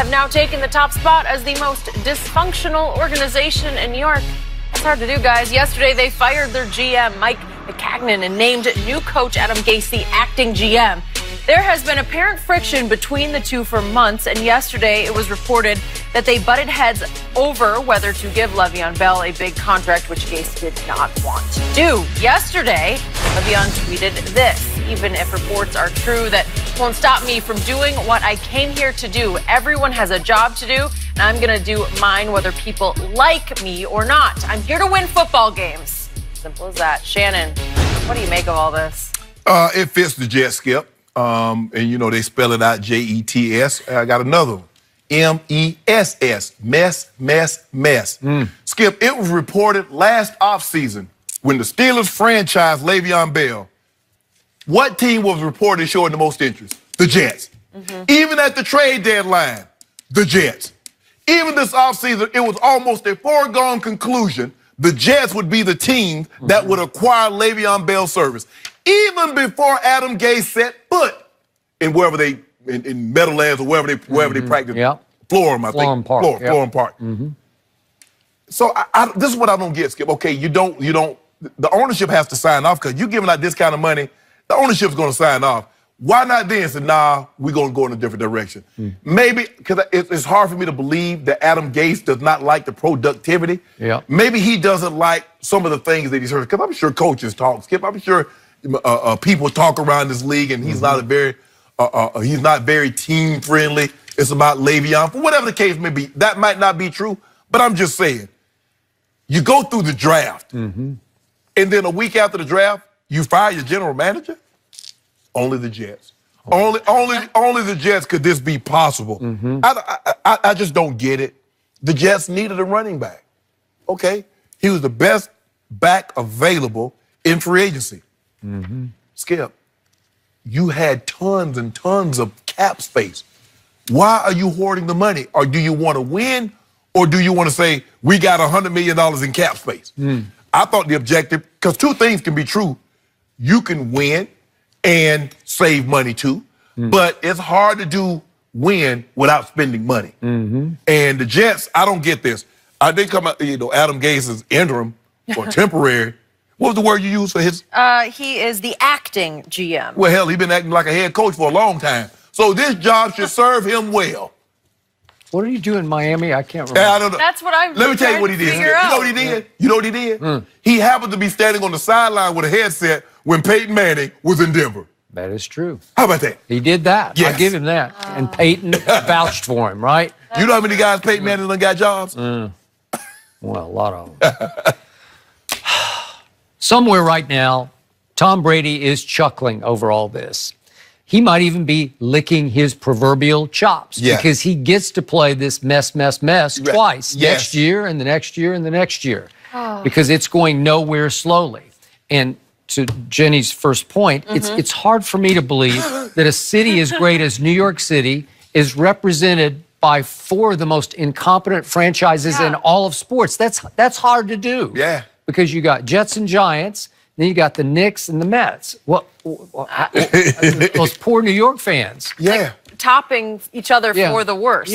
have now taken the top spot as the most dysfunctional organization in New York. It's hard to do, guys. Yesterday, they fired their GM, Mike McCagnon, and named new coach Adam Gase the acting GM. There has been apparent friction between the two for months, and yesterday it was reported that they butted heads over whether to give Le'Veon Bell a big contract, which Gase did not want to do. Yesterday, Le'Veon tweeted this: "Even if reports are true, that won't stop me from doing what I came here to do. Everyone has a job to do, and I'm going to do mine whether people like me or not. I'm here to win football games." Simple as that. Shannon, what do you make of all this? It fits the Jets, Skip. And, you know, they spell it out Jets. I got another one. MESS. Mess. Skip, it was reported last offseason when the Steelers franchised Le'Veon Bell, what team was reported showing the most interest? The Jets. Even at the trade deadline, the Jets. Even this offseason, it was almost a foregone conclusion the Jets would be the team that would acquire Le'Veon Bell's service. Even before Adam Gase set foot in wherever they, in Meadowlands or wherever they practice. Florham, I think. Florham Park. So this is what I don't get, Skip. Okay, you don't, the ownership has to sign off because you're giving out this kind of money, the ownership's going to sign off. Why not then say, nah, we're going to go in a different direction? Maybe, because it's hard for me to believe that Adam Gase does not like the productivity. Maybe he doesn't like some of the things that he's heard, because I'm sure coaches talk, Skip. I'm sure people talk around this league, and he's not he's not very team friendly. It's about Le'Veon, for whatever the case may be. That might not be true, but I'm just saying, you go through the draft, and then a week after the draft, you fire your general manager? Only the Jets. Only the Jets could this be possible. I just don't get it. The Jets needed a running back. Okay? He was the best back available in free agency. Skip, you had tons and tons of cap space. Why are you hoarding the money? Or do you want to win, or do you want to say, we got $100 million in cap space? I thought the objective, because two things can be true. You can win and save money too, but it's hard to do win without spending money. And the Jets, I don't get this. They come out, Adam Gase is interim or temporary. What was the word you used for his? He is the acting GM. Well, hell, he's been acting like a head coach for a long time. So this job should serve him well. What did he do in Miami? I can't remember. I don't know. That's what I'm Let me tell you what he did. You know what he did? You know what he did? He happened to be standing on the sideline with a headset when Peyton Manning was in Denver. That is true. How about that? He did that. Yes. I'll give him that. And Peyton vouched for him, right? You know how many guys Peyton Manning done got jobs? Well, a lot of them. Somewhere right now, Tom Brady is chuckling over all this. He might even be licking his proverbial chops because he gets to play this mess twice. Next year and the next year and the next year. Because it's going nowhere slowly. And to Jenny's first point, it's hard for me to believe that a city as great as New York City is represented by four of the most incompetent franchises in all of sports. That's hard to do. Because you got Jets and Giants, then you got the Knicks and the Mets. Those poor New York fans. Like topping each other for the worst.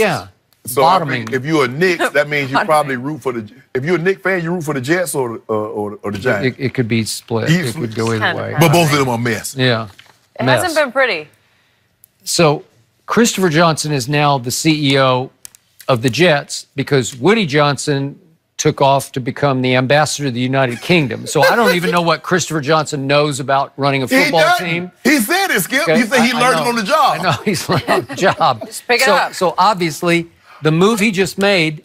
So if you're a Knicks, that means you probably root for the. If you're a Knicks fan, you root for the Jets or the Giants. It could be split. It could go either way. But both of them are a mess. It hasn't been pretty. So Christopher Johnson is now the CEO of the Jets because Woody Johnson took off to become the ambassador of the United Kingdom. So I don't even know what Christopher Johnson knows about running a football team. He said it, Skip. He said he learned it on the job. I know, he's learned on the job. Just pick it up. So obviously, the move he just made,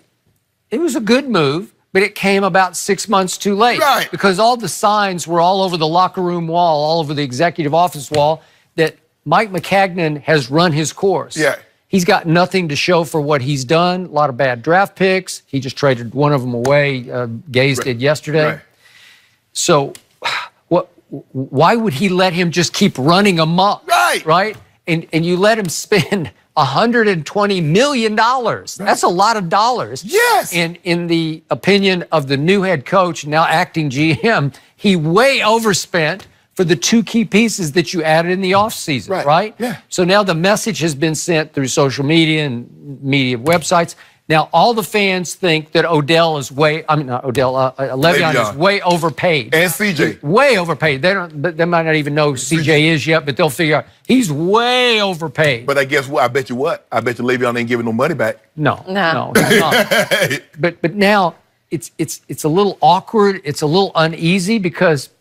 it was a good move, but it came about 6 months too late. Because all the signs were all over the locker room wall, all over the executive office wall, that Mike McCagnon has run his course. He's got nothing to show for what he's done. A lot of bad draft picks. He just traded one of them away. Gase did yesterday. So why would he let him just keep running amok? Right? And you let him spend $120 million. That's a lot of dollars. And in the opinion of the new head coach, now acting GM, he way overspent for the two key pieces that you added in the offseason, right? Yeah. So now the message has been sent through social media and media websites. Now all the fans think that Le'Veon is way overpaid. And CJ. Way overpaid. They might not even know CJ is yet, but they'll figure out he's way overpaid. But I guess what? I bet you Le'Veon ain't giving no money back. No, he's not. But now it's a little awkward. It's a little uneasy because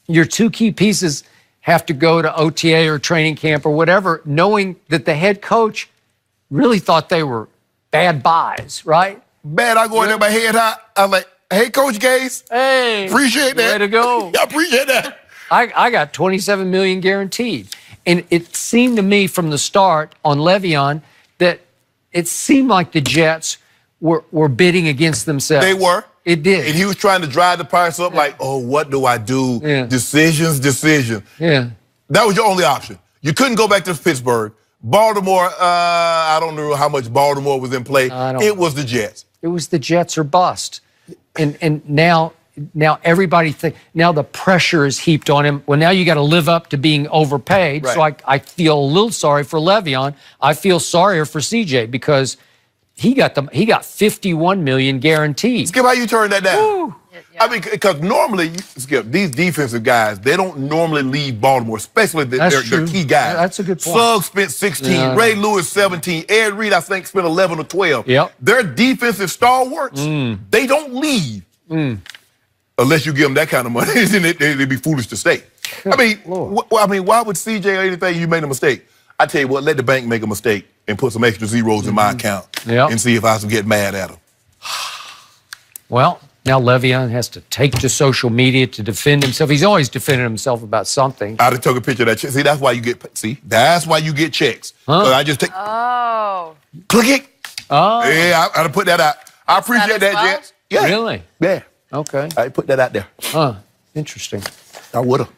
your two key pieces have to go to OTA or training camp or whatever, knowing that the head coach really thought they were bad buys, right? Bad. I go in there, my head high. I'm like, hey, Coach Gase. Hey, appreciate that. Way to go. I appreciate that. I got $27 million guaranteed. And it seemed to me from the start on Le'Veon that it seemed like the Jets were bidding against themselves. They were. It did. And he was trying to drive the price up like, oh, what do I do? Yeah. Decisions. Yeah. That was your only option. You couldn't go back to Pittsburgh. Baltimore, I don't know how much Baltimore was in play. It was the Jets. It was the Jets or bust. And now everybody now the pressure is heaped on him. Well, now you got to live up to being overpaid. Right. So I feel a little sorry for Le'Veon. I feel sorrier for CJ because he got $51 million guaranteed. Skip, how you turn that down? Woo. I mean, because normally, Skip, these defensive guys, they don't normally leave Baltimore, especially their key guys. Yeah, that's a good point. Suggs spent 16, Ray Lewis 17, Ed Reed, I think, spent 11 or 12. Yep. Their defensive stalwarts, they don't leave unless you give them that kind of money. Then they'd be foolish to stay. I mean, why would CJ or anything you made a mistake? I tell you what, let the bank make a mistake and put some extra zeros in my account and see if I can get mad at them. Well, now Le'Veon has to take to social media to defend himself. He's always defended himself about something. I just took a picture of that check. See, that's why you get checks. Huh? I just take. Oh. Click it. Oh. Yeah, I put that out. I appreciate that, Jets. Yeah. Really? Yeah. Okay. I put that out there. Huh. Interesting. I would have.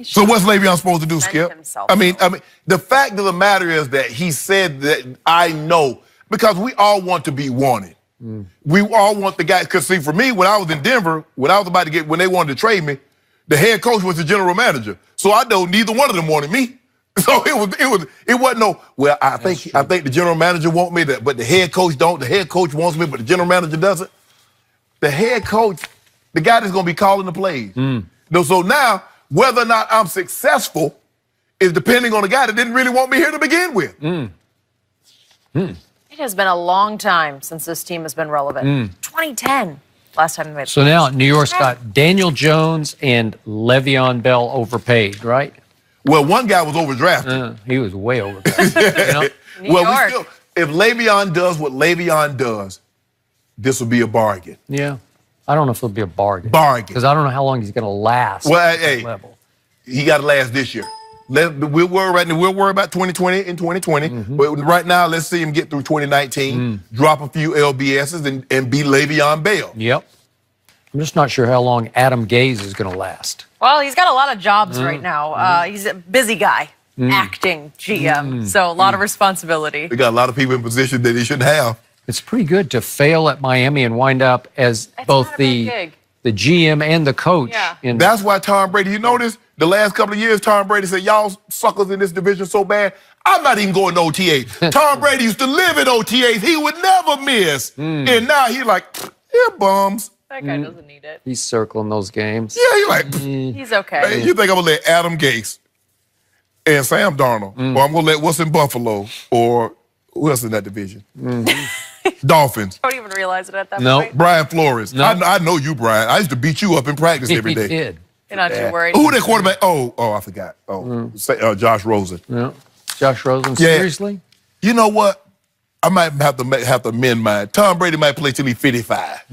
So what's Le'Veon supposed to do, Skip? I mean, the fact of the matter is that he said that I know, because we all want to be wanted. We all want the guy, because see, for me, when I was in Denver, when they wanted to trade me, the head coach was the general manager. So I know neither one of them wanted me. So it wasn't no, well, I think the general manager wants me, but the head coach don't. The head coach wants me, but the general manager doesn't. The head coach, the guy that's going to be calling the plays. So now, whether or not I'm successful is depending on the guy that didn't really want me here to begin with. It has been a long time since this team has been relevant. 2010, last time they made. So now New York's got Daniel Jones and Le'Veon Bell overpaid, right? Well, one guy was overdrafted. He was way overpaid. New York. If Le'Veon does what Le'Veon does, this will be a bargain. Yeah. I don't know if it'll be a bargain. Because I don't know how long he's going to last at that level. He got to last this year. We'll worry about 2020 and 2020. But right now, let's see him get through 2019, drop a few LBSs, and be Le'Veon Bell. Yep. I'm just not sure how long Adam Gase is going to last. Well, he's got a lot of jobs right now. He's a busy guy, acting GM, so a lot of responsibility. They got a lot of people in position that they shouldn't have. It's pretty good to fail at Miami and wind up as both the GM and the coach. Yeah. That's why Tom Brady, you notice, the last couple of years, Tom Brady said, y'all suckers in this division so bad, I'm not even going to OTAs. Tom Brady used to live in OTAs. He would never miss. And now he's like, yeah, bums. That guy doesn't need it. He's circling those games. Yeah, he's like, he's okay. Hey, you think I'm going to let Adam Gase and Sam Darnold, or I'm going to let what's in Buffalo, or who else in that division? Dolphins. Don't even realize it at that point. Brian Flores. I know you, Brian. I used to beat you up in practice every day. He did. You're not too worried. Who that quarterback? Oh, I forgot. Josh Rosen. Yeah. Josh Rosen. Seriously? You know what? I might have to amend mine. Tom Brady might play till he's 55.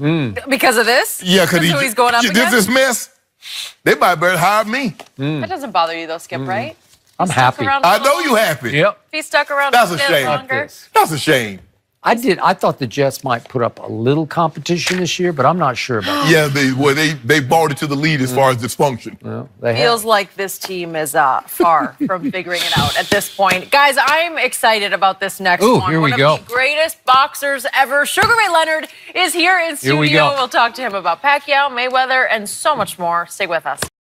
Because of this? Yeah, because he's going up against? This mess, they might better hire me. That doesn't bother you, though, Skip, right? I'm happy. I know you happy. Yep. If he stuck around That's a a bit shame. longer. That's a shame. I thought the Jets might put up a little competition this year, but I'm not sure about that. They brought it to the lead as far as dysfunction. Well, Feels like this team is far from figuring it out at this point. Guys, I'm excited about this next one. Here we One go. of the greatest boxers ever. Sugar Ray Leonard is here in studio. Here we go. We'll talk to him about Pacquiao, Mayweather, and so much more. Stay with us.